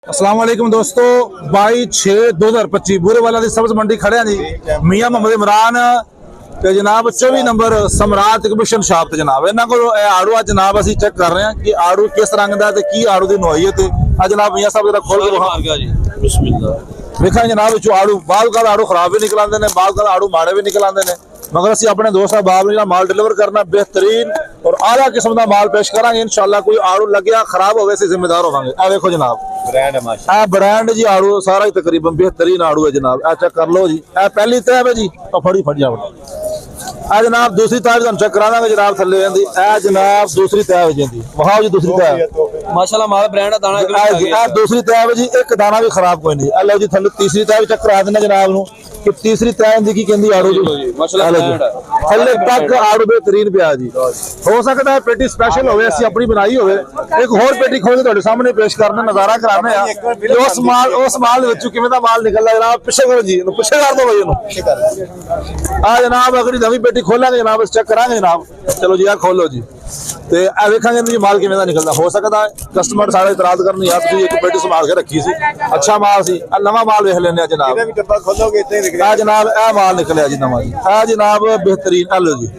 अस्सलाम वालेकुम दोस्तों 22/6/2025 बूरेवाला दी सब्ज मंडी खड़े हैं जी मियां मोहम्मद इमरान ते जनाब 24 नंबर सम्राट एक्जिबिशन शॉप ते जनाब इन्हां कोल आड़ू आ जनाब असीं चेक कर रहे हैं कि आड़ू किस रंग दा ते की आड़ू दी नोईयत आ जनाब मियां साहब जरा खोल के दिखाओ जी बिस्मिल्लाह देखा जनाब विचों आड़ू बाल का आड़ू खराब भी निकल आंदे ने बाल का आड़ू माड़े भी निकल आंदे ने मगर असीं अपने दोस्त बाब ने माल डिलीवर करना बेहतरीन और आला किस्म का माल पेश करांगे इंशाल्लाह कोई आड़ू लग्या खराब होवे से जिम्मेदार होवांगे आ देखो जनाब ब्रांड है माशाल्लाह ब्रांड जी आड़ू सारा ही तकरीबन बेहतरीन आड़ू है जनाब आ चेक कर लो जी आ पहली तय है जी फड़ी जाओ आ जनाब दूसरी तय भी चेक करा देंगे जनाब थले जांदी आ जनाब दूसरी तय हो जाती वहां जी दूसरी तय माशाल्लाह माल ब्रांड दाना आ दूसरी तय है जी एक दाना भी खराब कोई नहीं आ लो जी थले तीसरी तय भी चेक करा देना जनाब नु कि तीसरी तय दी की कहंदी आड़ू जी माशाल्लाह थले तक आड़ू बेहतरीन पिया जी हो सकता है पेटी स्पेशल होवे असि अपनी बनाई होवे एक होर पेटी खोल के ਤੁਹਾਡੇ ਸਾਹਮਣੇ ਪੇਸ਼ ਕਰਨਾ ਨਜ਼ਾਰਾ ਕਰਾਣੇ ਆ ਉਸ ਮਾਲ ਵਿੱਚੋਂ ਕਿਵੇਂ ਦਾ ਮਾਲ ਨਿਕਲਦਾ ਜਨਾਬ ਪਿੱਛੇ ਕਰੋ ਜੀ ਇਹਨੂੰ ਪਿੱਛੇ ਕਰ ਦੋ ਬਈ ਇਹਨੂੰ ਆ ਜਨਾਬ ਅਗਲੀ ਨਵੀਂ पेटी खोलांगे जनाब चेक करांगे जनाब चलो जी आ खोलो जी ते आ देखांगे जी माल किवें दा निकलदा हो सकदा है कस्टमर सारे इतराज करन यार तुसीं एक पेटी संभाल के रखी सी अच्छा माल सी आ नवा माल देख लेने आ जनाब भी डब्बा खोलोगे इतने निकल आ जनाब आ माल निकलिया जी नवा जी आ जनाब बेहतरीन आ लो जी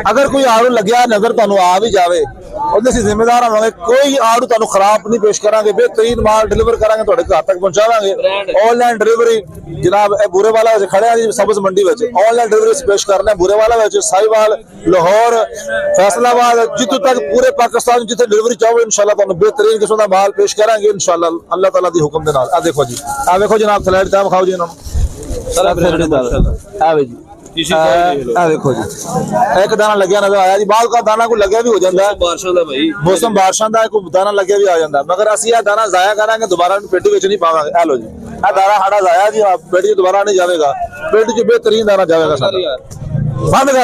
अगर कोई आड़ू लग्या नजर तुहानू आ भी जावे ਉਹਦੇ ਅਸੀਂ ਜ਼ਿੰਮੇਦਾਰ ਹੋਵਾਂਗੇ ਕੋਈ ਆੜੂ ਤੁਹਾਨੂੰ ਖਰਾਬ ਨਹੀਂ ਪੇਸ਼ ਕਰਾਂਗੇ बेहतरीन माल डिलीवर करांगे ਤੁਹਾਡੇ ਘਰ ਤੱਕ ਪਹੁੰਚਾਵਾਂਗੇ ਆਨਲਾਈਨ ਡਿਲੀਵਰੀ जनाब ਬੂਰੇਵਾਲਾ ਵਿੱਚ ਖੜੇ ਆ ਜੀ ਸਬਜ਼ ਮੰਡੀ ਵਿੱਚ ਆਨਲਾइन डिलीवरी पेश करना ਬੂਰੇਵਾਲਾ ਵਿੱਚ ਸਾਈਵਾਲ ਲਾਹੌਰ फैसलाबाद जितों तक पूरे पाकिस्तान जिथे डिलीवरी चाहो इंशाल्लाह ਤੁਹਾਨੂੰ बेहतरीन किस्म ਦਾ माल पेश करांगे इंशाल्लाह अल्लाह ताला दी हुक्म ਦੇ ਨਾਲ आ देखो जी आ देखो जनाब स्लाइड दा दिखाओ जी ਇਹਨਾਂ ਨੂੰ सारा आ जी देखो जी एक दाना लग्या नजर आया जी बाल का दाना को लग्या भी हो जाता है बारिशां दा भाई मौसम बारिशां दा कोई दाना लग्या भी आ जाता है मगर असि यह दाना जाया करांगे दोबारा पेटी विच नहीं पावांगे आ लो जी आ दाना साडा जाया जी पेटी दोबारा नहीं जाएगा पेटी च बेहतरीन दाना जाएगा सारा बंद कर